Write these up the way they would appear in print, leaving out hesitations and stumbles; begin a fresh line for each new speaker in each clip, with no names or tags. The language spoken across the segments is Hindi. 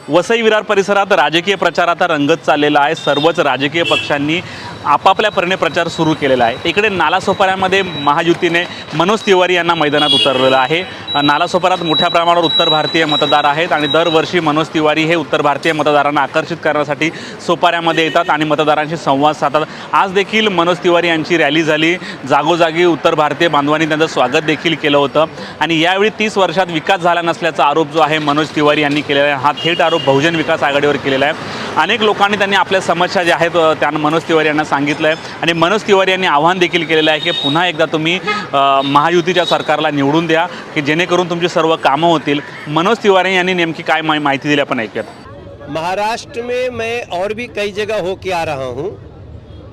वसई विरार परिसरात राजकीय प्रचार आता रंगत चाललेला आहे। सर्वच राजकीय पक्षांनी आपापल्या परीने प्रचार सुरू केलेला आहे। इकडे नालासोपाऱ्यामध्ये महायुतीने मनोज तिवारी यांना मैदानात उतरलेलं आहे। नालासोपाऱ्यात मोठ्या प्रमाणावर उत्तर भारतीय मतदार आहेत आणि दरवर्षी मनोज तिवारी हे उत्तर भारतीय मतदारांना आकर्षित करण्यासाठी सोपाऱ्यामध्ये येतात आणि मतदारांशी संवाद साधतात। आज देखील मनोज तिवारी यांची रॅली झाली। जागोजागी उत्तर भारतीय बांधवांनी त्यांचं स्वागत देखील केलं होतं आणि यावेळी 30 वर्षात विकास झाला नसल्याचा आरोप जो आहे मनोज तिवारी यांनी केलेला आहे। हा थेट आरोप बहुजन विकास आघाडीवर केलेला आहे। अनेक लोकांनी त्यांनी आपल्या समस्या ज्या आहेत त्यांना मनोज तिवारी यांना सांगितलं आहे आणि मनोज तिवारी यांनी आवाहन देखील केलेलं आहे की पुन्हा एकदा तुम्ही महायुतीच्या सरकारला निवडून द्या की जेणेकरून तुमची सर्व कामं होतील। मनोज तिवारी यांनी नेमकी काय माहिती दिली आपण ऐकूयात।
महाराष्ट्र में मैं और भी कई जगह होके आ रहा हूँ।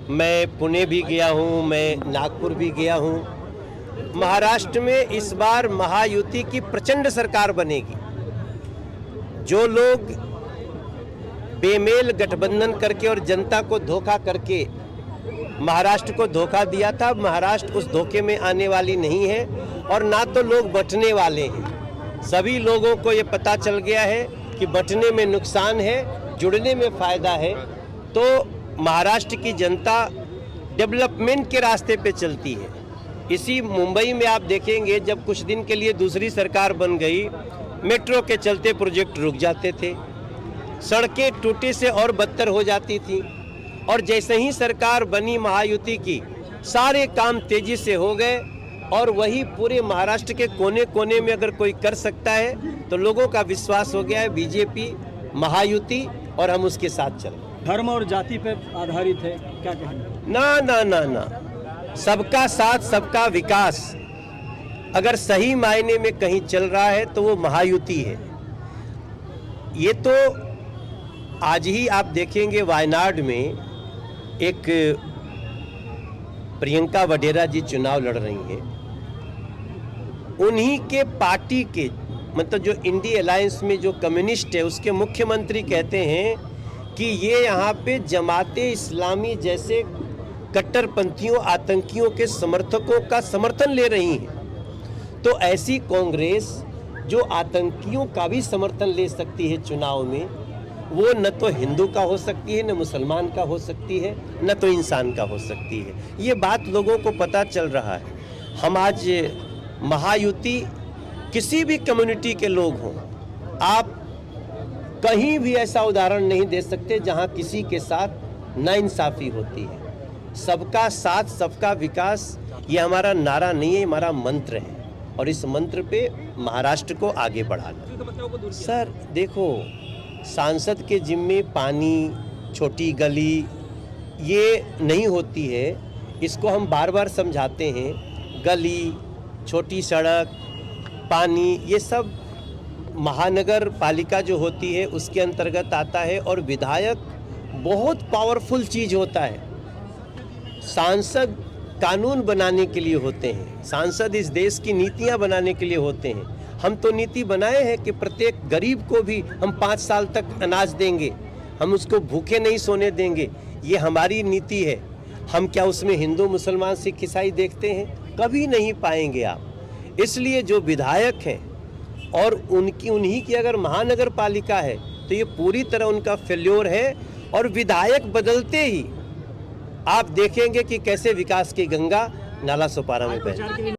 मैं पुणे भी गया हूँ, मैं नागपुर भी गया हूँ। महाराष्ट्र में इस बार महायुति की प्रचंड सरकार बनेगी। जो लोग बेमेल गठबंधन करके और जनता को धोखा करके महाराष्ट्र को धोखा दिया था, महाराष्ट्र उस धोखे में आने वाली नहीं है और ना तो लोग बंटने वाले हैं। सभी लोगों को ये पता चल गया है कि बंटने में नुकसान है, जुड़ने में फ़ायदा है। तो महाराष्ट्र की जनता डेवलपमेंट के रास्ते पे चलती है। इसी मुंबई में आप देखेंगे जब कुछ दिन के लिए दूसरी सरकार बन गई, मेट्रो के चलते प्रोजेक्ट रुक जाते थे, सड़कें टूटे से और बदतर हो जाती थी। और जैसे ही सरकार बनी महायुति की, सारे काम तेजी से हो गए और वही पूरे महाराष्ट्र के कोने कोने में अगर कोई कर सकता है तो लोगों का विश्वास हो गया है बीजेपी, महायुति और हम उसके साथ चल।
धर्म और जाति पे आधारित है, क्या कहना?
ना ना ना ना, सबका साथ सबका विकास अगर सही मायने में कहीं चल रहा है तो वो महायुति है। ये तो आज ही आप देखेंगे वायनाड में एक प्रियंका वडेरा जी चुनाव लड़ रही हैं। उन्हीं के पार्टी के मतलब जो इंडी अलायंस में जो कम्युनिस्ट है उसके मुख्यमंत्री कहते हैं कि ये यहाँ पे जमाते इस्लामी जैसे कट्टरपंथियों आतंकियों के समर्थकों का समर्थन ले रही हैं। तो ऐसी कांग्रेस जो आतंकियों का भी समर्थन ले सकती है चुनाव में, वो न तो हिंदू का हो सकती है, न मुसलमान का हो सकती है, न तो इंसान का हो सकती है। ये बात लोगों को पता चल रहा है। हम आज महायुति किसी भी कम्युनिटी के लोग हों, आप कहीं भी ऐसा उदाहरण नहीं दे सकते जहां किसी के साथ नाइंसाफ़ी होती है। सबका साथ सबका विकास ये हमारा नारा नहीं है, हमारा मंत्र है और इस मंत्र पे महाराष्ट्र को आगे बढ़ाना। सर देखो, सांसद के जिम्मे पानी, छोटी गली ये नहीं होती है। इसको हम बार बार समझाते हैं। गली, छोटी सड़क, पानी ये सब महानगर पालिका जो होती है उसके अंतर्गत आता है और विधायक बहुत पावरफुल चीज़ होता है। सांसद कानून बनाने के लिए होते हैं, सांसद इस देश की नीतियां बनाने के लिए होते हैं। हम तो नीति बनाए हैं कि प्रत्येक गरीब को भी हम 5 साल तक अनाज देंगे, हम उसको भूखे नहीं सोने देंगे। ये हमारी नीति है। हम क्या उसमें हिंदू मुसलमान सिख ईसाई देखते हैं? कभी नहीं पाएंगे आप। इसलिए जो विधायक हैं और उन्हीं की अगर महानगर पालिका है तो ये पूरी तरह उनका फेल्योर है और विधायक बदलते ही आप देखेंगे कि कैसे विकास की गंगा नालासोपारा में बहे।